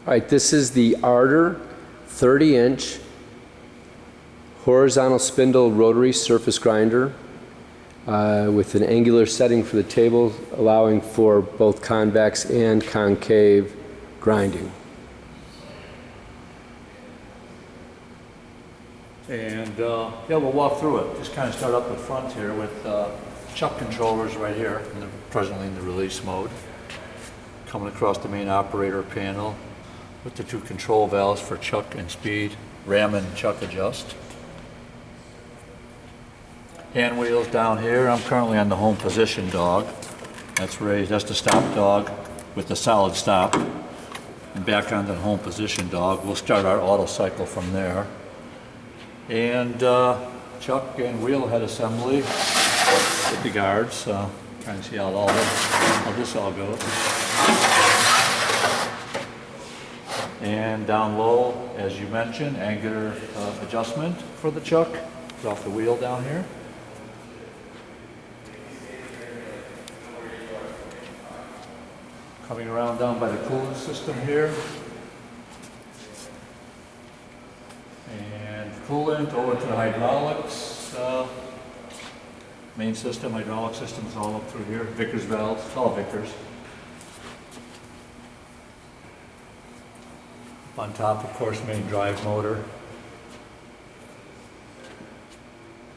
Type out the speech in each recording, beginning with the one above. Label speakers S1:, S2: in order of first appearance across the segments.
S1: All right, this is the Ardor 30-inch horizontal spindle rotary surface grinder with an angular setting for the table, allowing for both convex and concave grinding.
S2: And yeah, we'll walk through it. Just kind of start up the front here with chuck controllers right here, presently in the release mode. Coming across the main operator panel with the two control valves for chuck and speed, ram and chuck adjust. Hand wheels down here. I'm currently on the home position dog. That's raised, that's the stop dog with the solid stop. And back on the home position dog. We'll start our auto cycle from there. And chuck and wheel head assembly with the guards. Trying to see how this all goes. And down low, as you mentioned, angular adjustment for the chuck. It's off the wheel down here. Coming around down by the cooling system here. And coolant over to the hydraulics. Main system, hydraulic system is all up through here. Vickers valves, it's all Vickers. On top, of course, main drive motor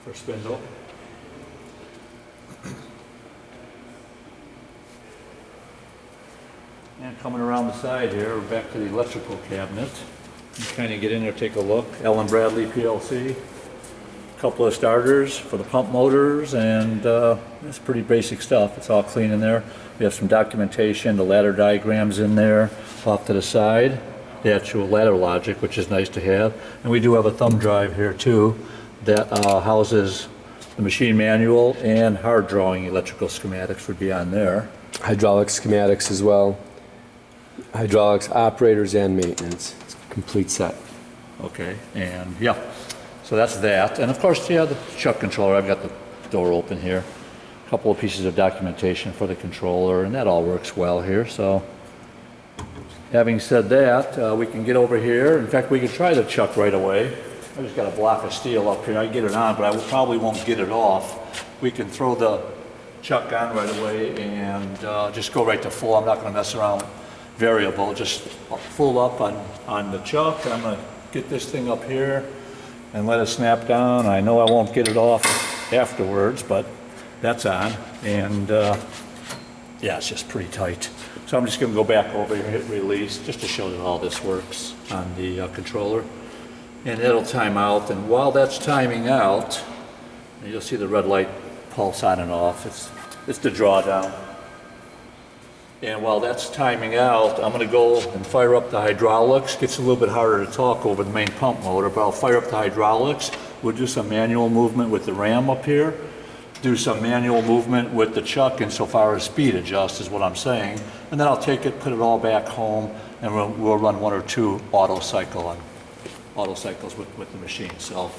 S2: for spindle. And coming around the side here, we're back to the electrical cabinet. You kind of get in there, take a look. Allen Bradley PLC. A couple of starters for the pump motors, and it's pretty basic stuff. It's all clean in there. We have some documentation, the ladder diagrams in there off to the side. The actual ladder logic, which is nice to have. And we do have a thumb drive here too that houses the machine manual and hard drawing electrical schematics would be on there.
S1: Hydraulic schematics as well. Hydraulics operators and maintenance. It's a complete set.
S2: Okay, and yeah, so that's that. And of course, yeah, the chuck controller, I've got the door open here. A couple of pieces of documentation for the controller, and that all works well here. So having said that, we can get over here. In fact, we can try the chuck right away. I just got a block of steel up here. I can get it on, but I probably won't get it off. We can throw the chuck on right away and just go right to full. I'm not going to mess around with variable. Just full up on the chuck. I'm going to get this thing up here and let it snap down. I know I won't get it off afterwards, but that's on. And yeah, it's just pretty tight. So I'm just going to go back over here, hit release, just to show that all this works on the controller. And it'll time out, and while that's timing out, you'll see the red light pulse on and off. It's the drawdown. And while that's timing out, I'm going to go and fire up the hydraulics. Gets a little bit harder to talk over the main pump motor, but I'll fire up the hydraulics. We'll do some manual movement with the ram up here. Do some manual movement with the chuck insofar as speed adjust is what I'm saying. And then I'll take it, put it all back home, and we'll run one or two auto cycles with the machine. So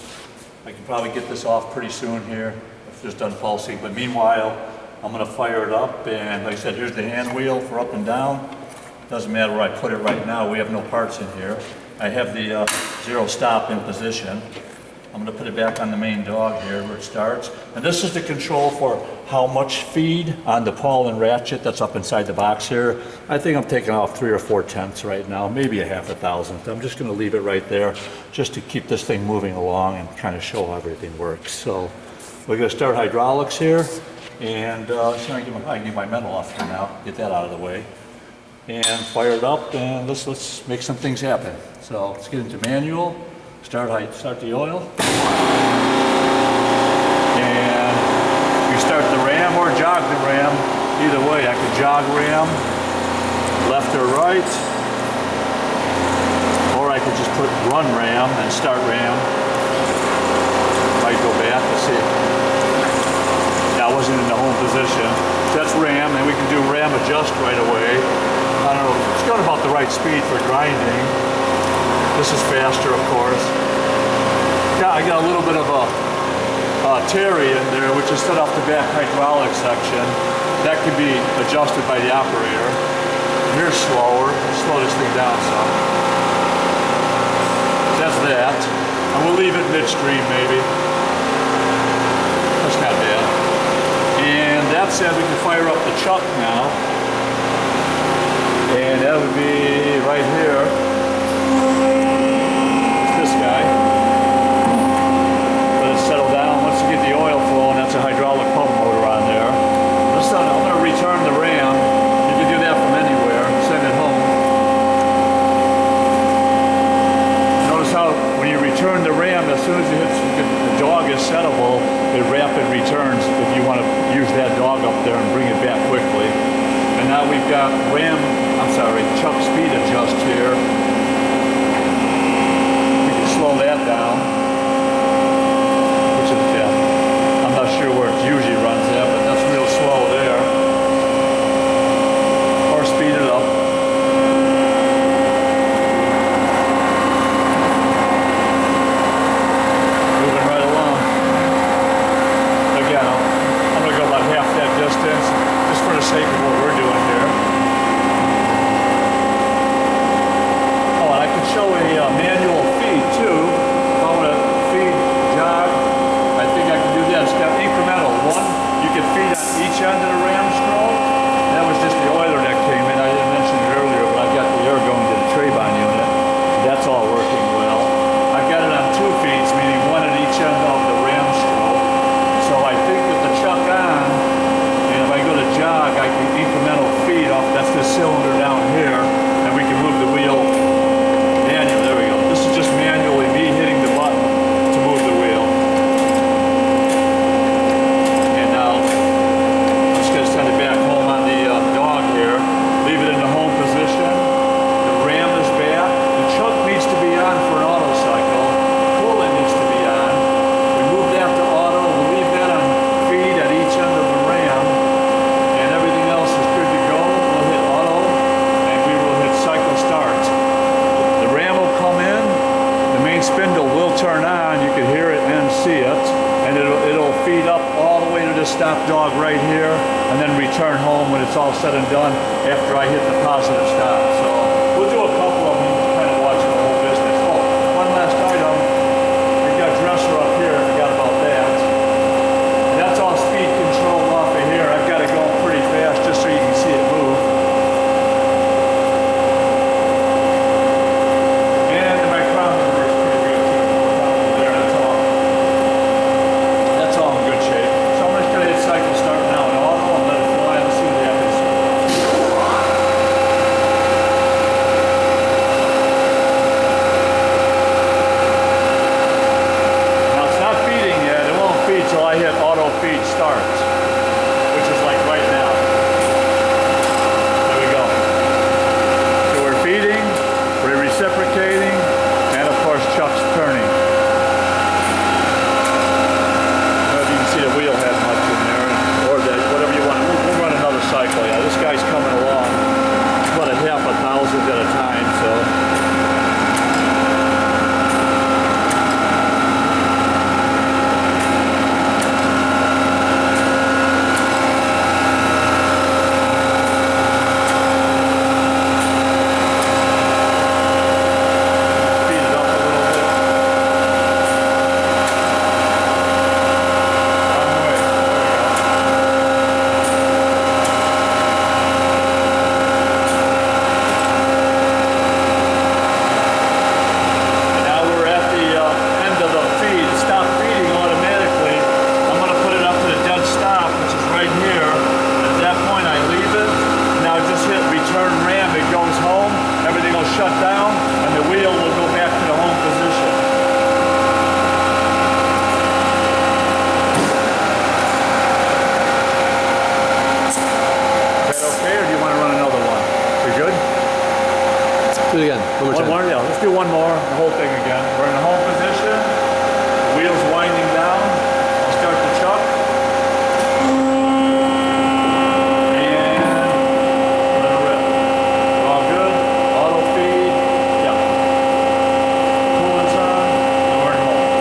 S2: I can probably get this off pretty soon here if it's done pulsing. But meanwhile, I'm going to fire it up, and like I said, here's the hand wheel for up and down. Doesn't matter where I put it right now. We have no parts in here. I have the zero stop in position. I'm going to put it back on the main dog here where it starts. And this is the control for how much feed on the pawl and ratchet that's up inside the box here. I think I'm taking off 3 or 4 tenths right now, maybe a half a thousandth. I'm just going to leave it right there just to keep this thing moving along and kind of show how everything works. So we're going to start hydraulics here. And I can get my metal off here now, get that out of the way. And fire it up, and let's make some things happen. So let's get into manual. Start the oil, and you start the ram or jog the ram. Either way, I can jog ram, left or right, or I could just put run ram and start ram. Might go back, let's see. That wasn't in the home position. That's ram, and we can do ram adjust right away. I don't know, it's got about the right speed for grinding. This is faster, of course. Yeah, I got a little bit of a Terry in there, which is set off the back hydraulic section. That can be adjusted by the operator. Here's slower. Slow this thing down some. That's that. And we'll leave it midstream maybe. That's not bad. And that said, we can fire up the chuck now. And that would be right here. It's this guy. Let it settle down. Once you get the oil flowing, that's a hydraulic pump motor on there. Listen, I'm going to return the ram. You can do that from anywhere. Send it home. Notice how when you return the ram, as soon as you hit the dog is settable, it rapid returns if you want to use that dog up there and bring it back quickly. And now we've got chuck speed adjust here. We can slow that down. Which is, yeah, I'm not sure where it usually runs at, but that's real slow there. Or speed it up. Moving right along. Again, I'm going to go about half that distance, just for the sake of what we're doing here. Show a manual feed too. If I want to feed jog, I think I can do that. It's got incremental. One, you can feed on each end of the ram stroke. That was just the oiler that came in. I didn't mention it earlier, but I've got the air going to the Trayvine unit. That's all working well. I've got it on 2 feeds, meaning one at each end of the ram stroke. So I think with the chuck on, and if I go to jog, I can incremental feed off. That's this cylinder down here, and we can move the wheel. Just manually me hitting the button to move the wheel. And now I'm just going to send it back home on the dog here. Leave it in the home position. The ram is back. The chuck needs to be on for an auto cycle. Coolant needs to be on. We move that to auto. We'll leave that on feed at each end of the ram. And everything else is good to go. We'll hit auto and we will hit cycle start. The ram will come in. The main spindle will turn on, you can hear it and see it, and it'll feed up all the way to the stop dog right here, and then return home when it's all said and done after I hit the positive stop. So we'll do a couple of them to kind of watch the whole business. Oh, one last item, we've got dresser up here, I forgot about that. That's all speed control off of here. I've got it going pretty fast just so you can see it move.
S1: Do it again, one more time.
S2: One more, yeah, let's do one more, the whole thing again. We're in the home position, the wheel's winding down. I'll start the chuck. And let it rip. We're all good. Auto feed, yeah. Coolant's on, and we're in home.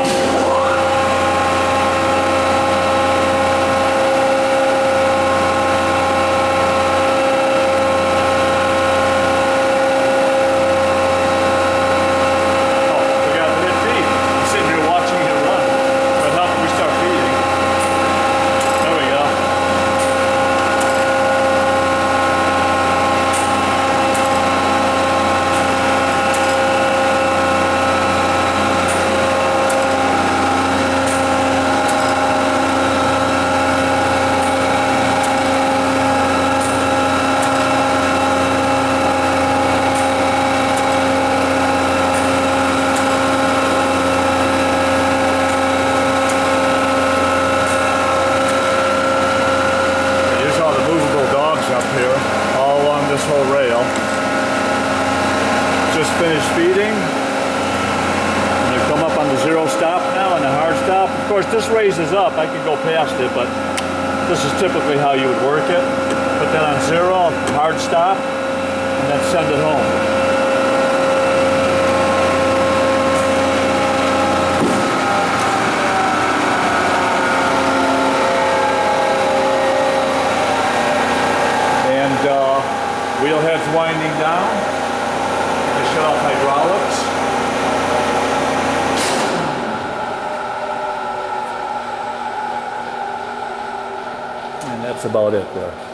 S2: finished feeding. I'm going to come up on the zero stop now and the hard stop. Of course, this raises up. I could go past it, but this is typically how you would work it. Put that on zero, hard stop, and then send it home. Wheel head's winding down. I shut off hydraulics. And that's about it there.